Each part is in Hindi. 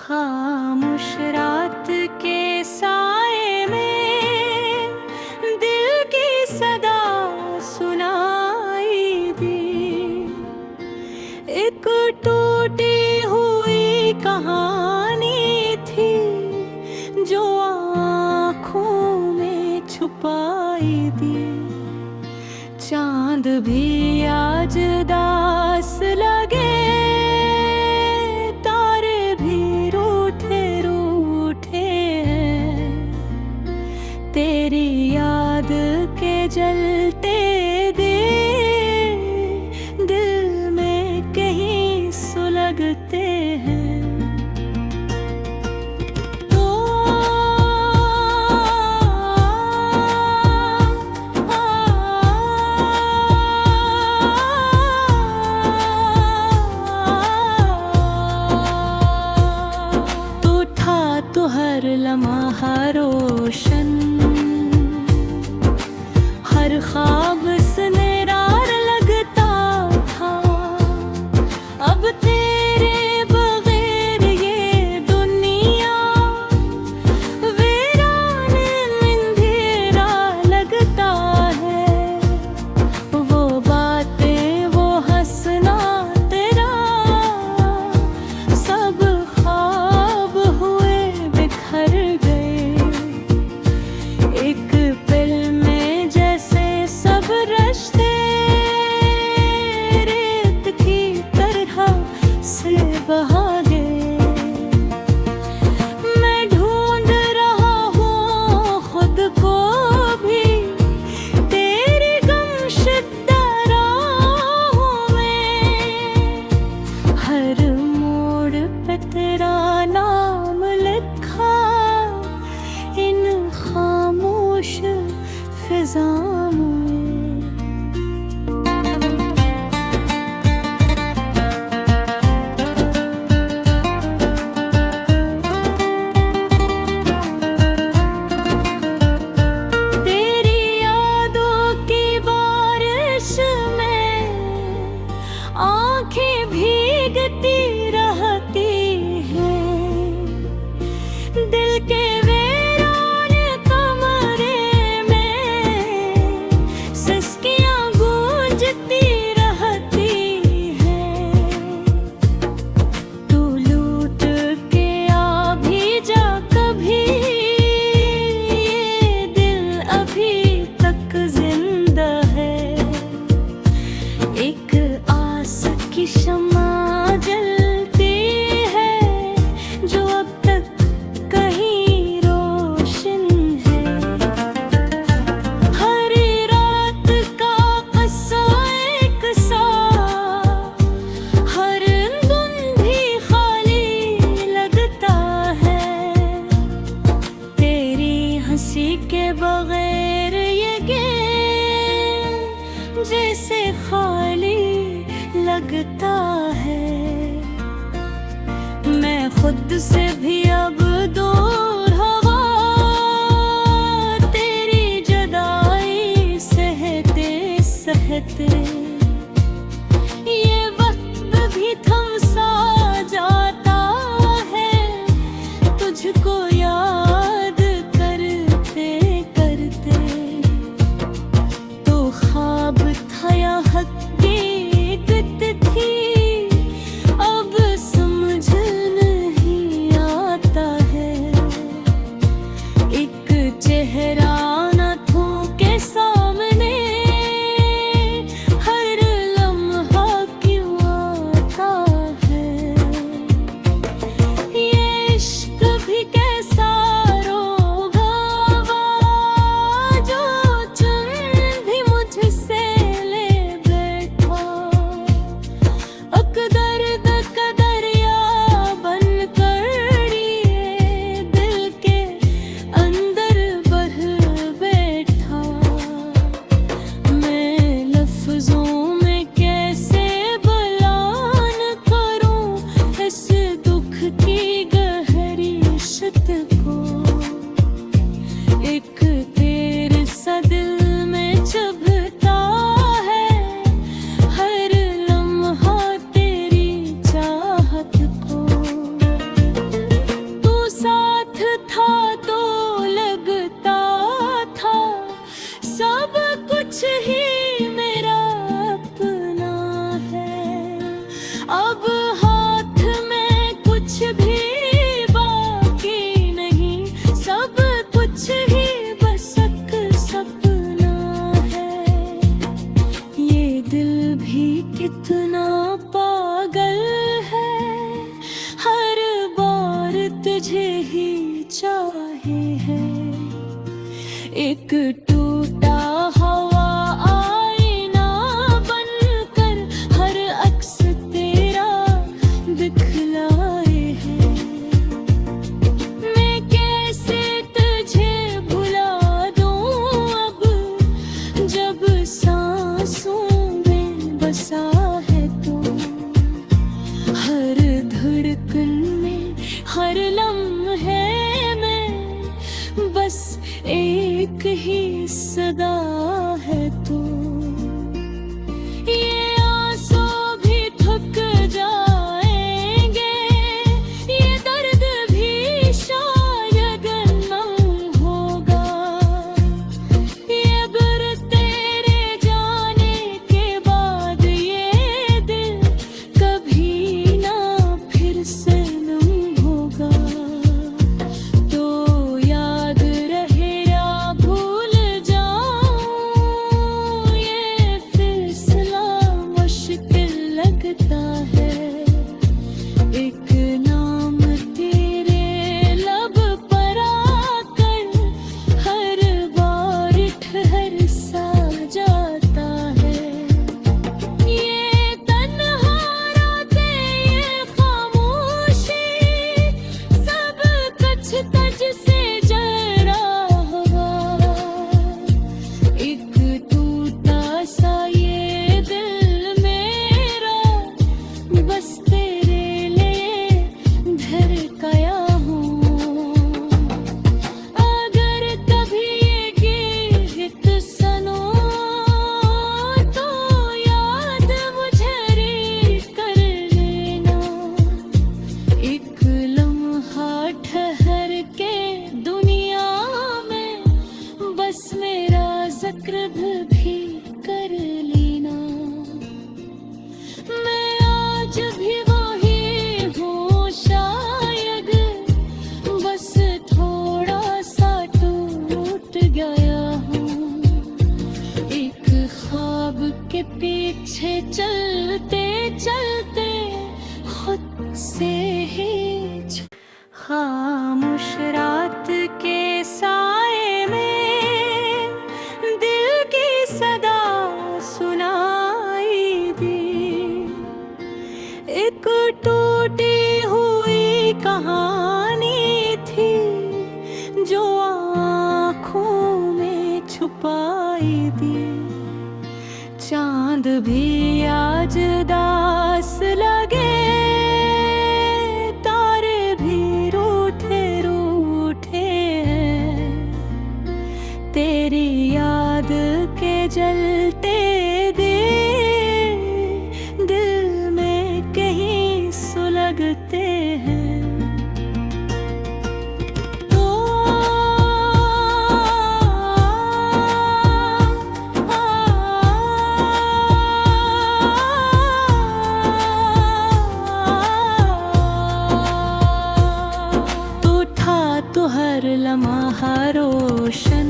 खामोश रात के साए में दिल की सदा सुनाई दी। एक टूटी हुई कहानी थी जो आँखों में छुपाई दी। चांद भी आज दास लगे, तेरी याद के जलते दिल में कहीं सुलगते हैं। तो था तो हर लम्हा रोशन, हर ख्वाब सुनहरा लगता था। अब तेरे बगैर ये दुनिया वीरान अंधेरा लगता है। वो बातें वो हंसना तेरा सब ख्वाब हुए बिखर गए। एक पल में जैसे सब रिश्ते रेत की तरह से बहा गए। मैं ढूंढ रहा हूँ खुद को भी तेरी गमशुदा राहों में। हर मोड़ पे तेरा नाम लिखा इन खामोश फिजाओं में। तेरी यादों की बारिश में आंखें भीगती रहती हैं। दिल के वीरान कमरे में सिसकियां गूंजती रहती हैं। तू लूट के आ भी जा कभी, ये दिल अभी तक जिंदा है। एक आस की शम्मा जलती है जो अब तक कहीं रोशन है। हर रात का क़स्सा एक सा, हर दिन भी खाली लगता है। तेरी हंसी के बगैर ये गेम जैसे खाली लगता है। मैं खुद से भी अब दूर हवा तेरी जुदाई सहते सहते। ये वक्त भी थम सा जाता है तुझको याद करते करते। तो ख्वाब था या हकीकत थी अब समझ नहीं आता तुझे ही चाहे है। एक टूटा हवा आईना बनकर हर अक्स तेरा दिखलाए है। मैं कैसे तुझे भुला दूं अब, जब सांसों में बसा है तू। हर धड़कन में, हर लम्हे में बस एक ही सदा है तू। ये आंसू भी थक जाएंगे, ये दर्द भी शायद नम होगा। ये बर तेरे जाने के बाद ये दिल कभी ना फिर से नम होगा। तो याद रहे या भूल जाऊं, ये फैसला मुश्किल लगता है। एक नाम तेरे लब पर आकर हर बार ठहर सा जाता है। ये तन्हा रातें, ये खामोशी, सब कुछ तुझसे जरा हुआ। एक टूटा सा ये दिल मेरा बस तेरे लिए धड़काया हूँ। अगर कभी ये गीत सुनो तो याद मुझे रे कर लेना। एक लम्हा ठहर के दुनिया में बस मेरा जिक्र भी कर लेना। मैं आज भी वही हूँ शायद, बस थोड़ा सा टूट गया हूँ। एक ख्वाब के पीछे चलते चलते खुद से ही खामोश रात के साए में दिल की सदा सुनाई दी। एक टूटी हुई कहानी थी जो आँखों में छुपाई दी। चांद भी आज दास लगे, तारे भी रूठे रूठे हैं। तेरी याद के जलते दिल में कहीं सुलगते हैं। तो था तो हर लम्हा रोशन,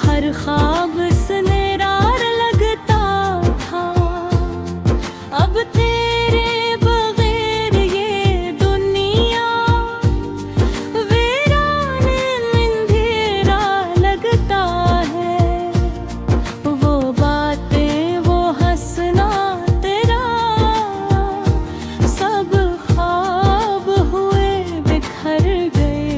हर ख्वाब से निरार लगता था। अब तेरे बगैर ये दुनिया वीरान अंधेरा लगता है। वो बातें, वो हंसना तेरा, सब ख्वाब हुए बिखर गए।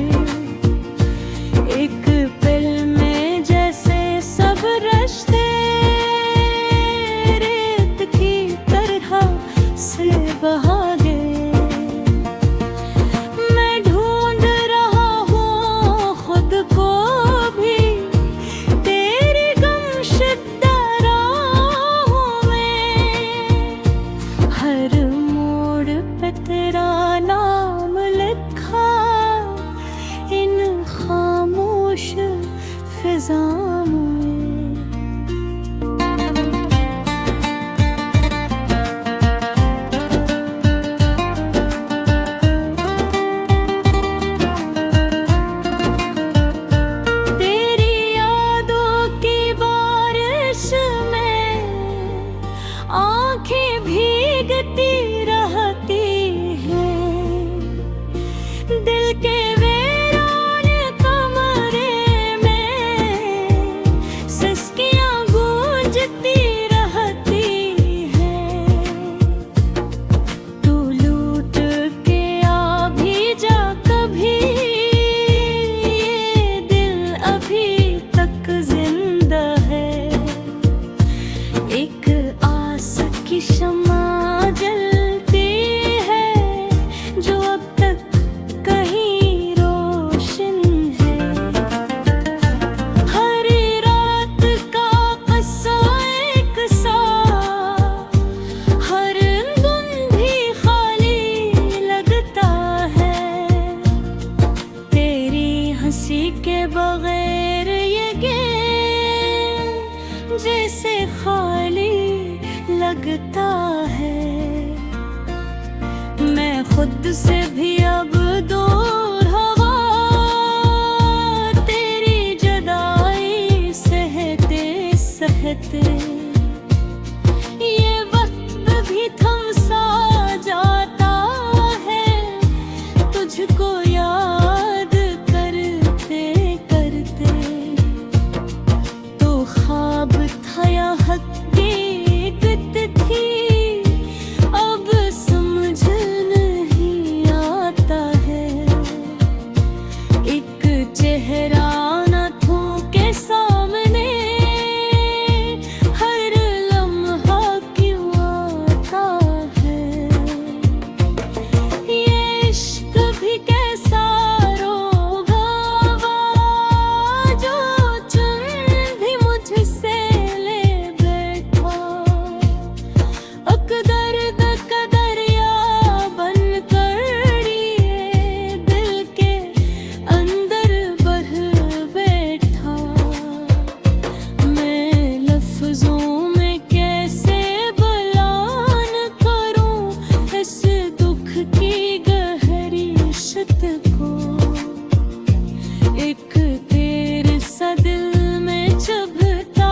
खुद से भी अब दूर हवा तेरी जुदाई सहते सहते ये वक्त भी थम सा जाता है तुझको याद करते करते। तो ख्वाब था या हकीकत थी अब समझ नहीं आता है। एक चेहरा आँखों के सामने हर लम्हा क्यों आता है। ये इश्क भी कैसा रोग हवा जो चुन भी मुझसे ले बैठा। अकदर का दरिया बन कर ये दिल के अंदर बह बैठा। मैं लफ्जों में कैसे बयान करूं इस दुख की गहरी शित को। एक तेरे सा दिल में चुभता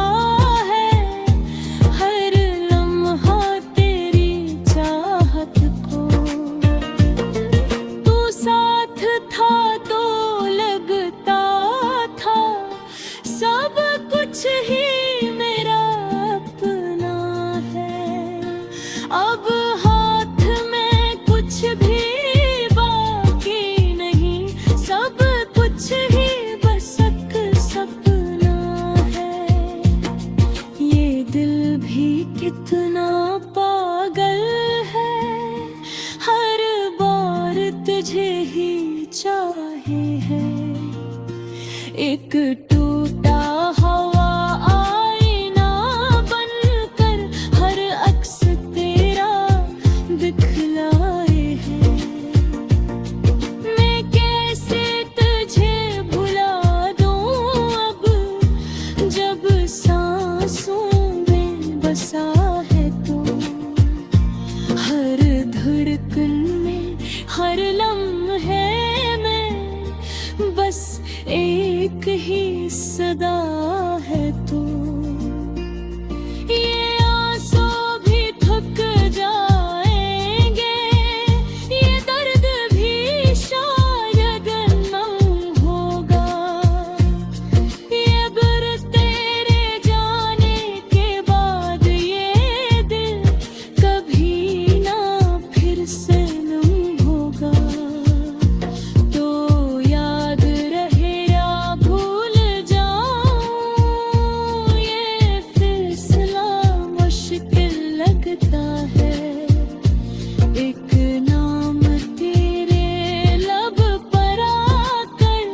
है हर लम्हा तेरी चाहत को। तू साथ था तो लगता था सब कुछ ही मेरा अपना है। अब हाथ में कुछ भी बाकी नहीं सब कुछ ही बस एक सपना है। ये दिल भी कितना पागल है हर बार तुझे ही चाहे है। एक टूटा हवा आईना बनकर हर अक्स तेरा दिखलाए है। मैं कैसे तुझे भुला दूं अब जब सांसों में बसा है तू। हर धड़कन में हर लम्हे में बस एक ही सदा है तू। ये आंसू भी थक जाएंगे ये दर्द भी शायद नम होगा। ये बर तेरे जाने के बाद ये दिल कभी ना फिर से नम होगा। तो याद रहे या भूल जाऊं ये फैसला मुश्किल लगता है। एक नाम तेरे लब पर आकर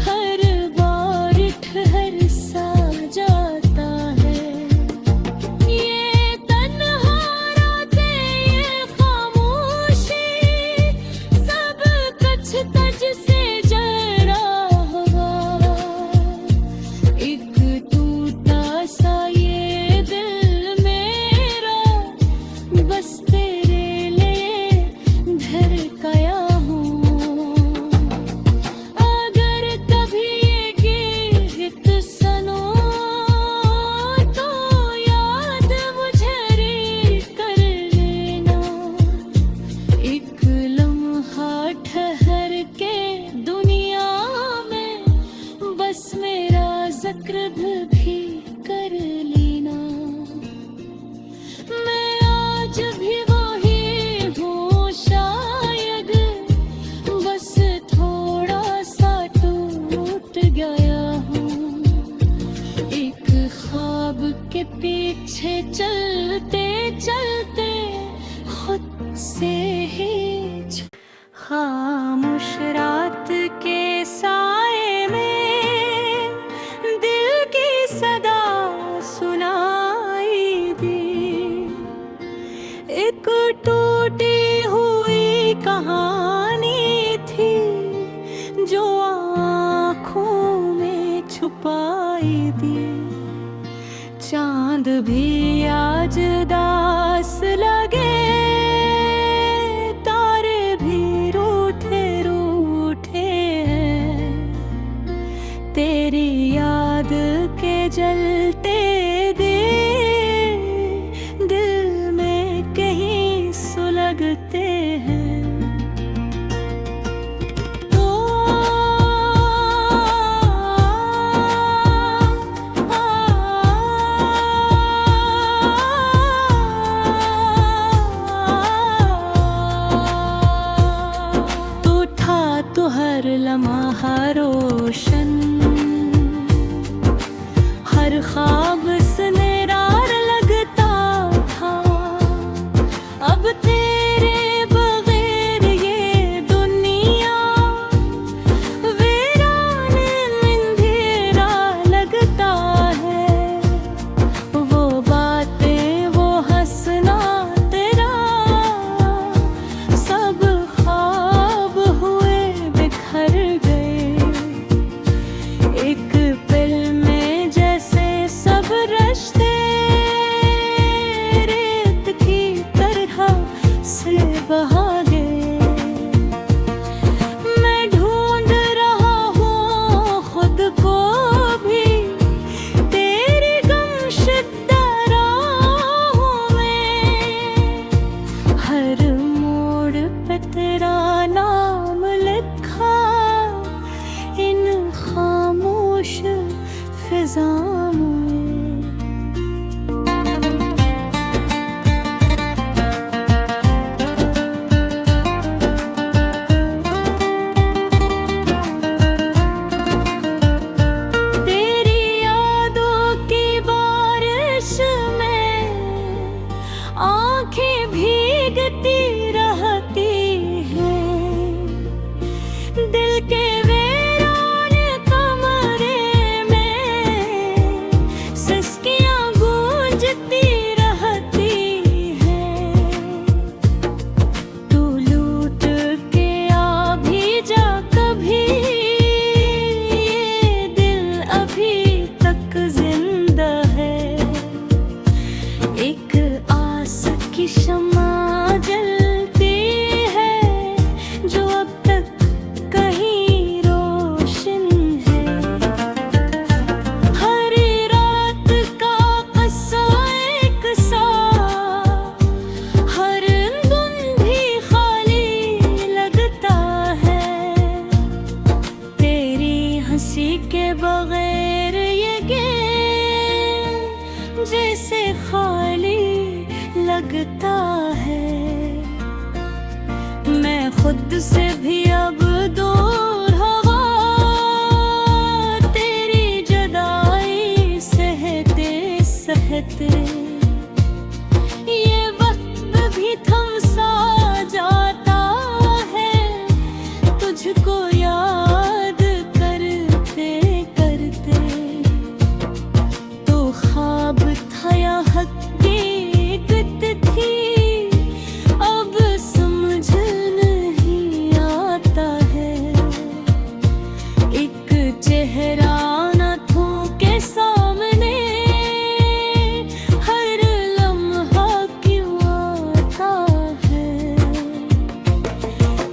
हर बार ठहर सा जाता है। ये तन्हा रातें ये खामोशी सब कुछ तुझ से जरा हुआ। एक टूटा सा ये दिल मेरा बस तेरे लिए धड़काया हूँ। अगर कभी ये गीत सुनो तो याद मुझे रे कर लेना। एक लम्हा ठहर के दुनिया में बस मेरा जिक्र भी कर लेना। मैं आज भी वही हूँ शायद बस थोड़ा सा टूट गया हूँ। एक ख्वाब के पीछे चलते चलते खुद से ही खामोश रात के साए में दिल की सदा सुनाई दी। एक टूटी हुई कहानी थी जो आँखों में छुपाई दी। चांद भी आज दास लगे तारे लम्हा रोशन, हर ख्वाब सुनहरा लगता था। अब तेरे बगैर ये दुनिया वीरान अंधेरा लगता है। वो बातें, वो हंसना तेरा, सब ख्वाब हुए बिखर गए। एक पल में जैसे सब रिश्ते रेत की तरह से बहा गए। मैं ढूंढ रहा हूँ खुद को भी तेरी गुमशुदा राहों में। हर मोड़ पे तेरा नाम लिखा इन खामोश फिजाओं में। तेरी यादों की बारिश में आंखें भीगती रहती हैं। दिल के वीरान कमरे में सिसकियां गूंजती रहती हैं। तू लूट के आ भी जा कभी, ये दिल अभी तक जिंदा है। एक आस की शम्मा जलती है जो अब तक कहीं रोशन है। हर रात का क़स्सा एक सा, हर दिन भी खाली लगता है। तेरी हंसी के बगैर ये गेम जैसे खाली लगता है। मैं खुद से भी अब दूर हवा तेरी जुदाई सहते सहते। ये वक्त भी थम सा जाता है तुझको याद करते करते। तो ख्वाब था या हकीकत थी अब समझ नहीं आता है। एक चेहरा आँखों के सामने हर लम्हा क्यों आता है।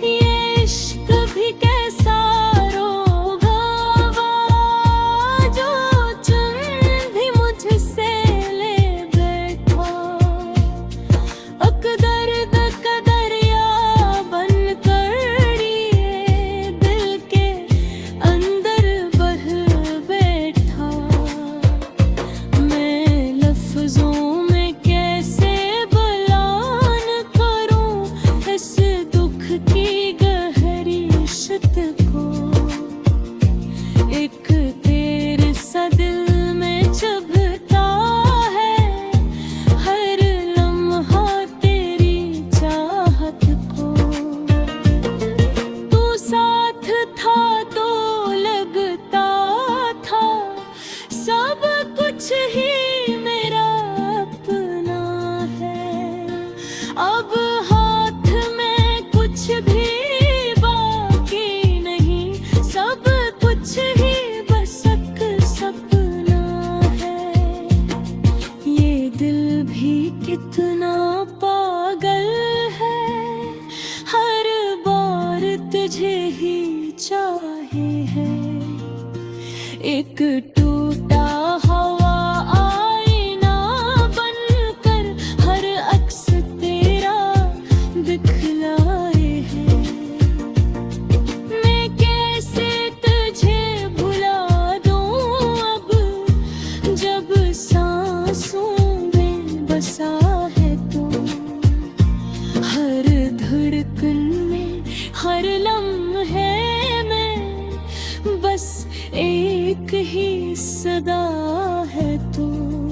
ये इश्क भी कैसा रोगावा जो चुन भी मुझसे ले बैठा। अकदर का दरिया बन कर ये दिल के अंदर बह बैठा। मैं लफ्जों में कैसे बयान करूं इस दुख की गहरी शित को। एक तेरे सा दिल में चुभता है हर लम्हा तेरी चाहत को। तू साथ था तो लगता था सब कुछ ही मेरा अपना है। अब हाथ में कुछ भी बाकी नहीं, सब कुछ ही बस एक सपना है। ये दिल भी कितना पागल है, हर बार तुझे ही चाहे है। एक टूटा हवा आईना बनकर हर अक्स तेरा दिखलाए है। मैं कैसे तुझे भुला दूं अब जब सांसों में बसा है तू। हर धड़कन में हर लम्हे में बस एक ही सदा है तू।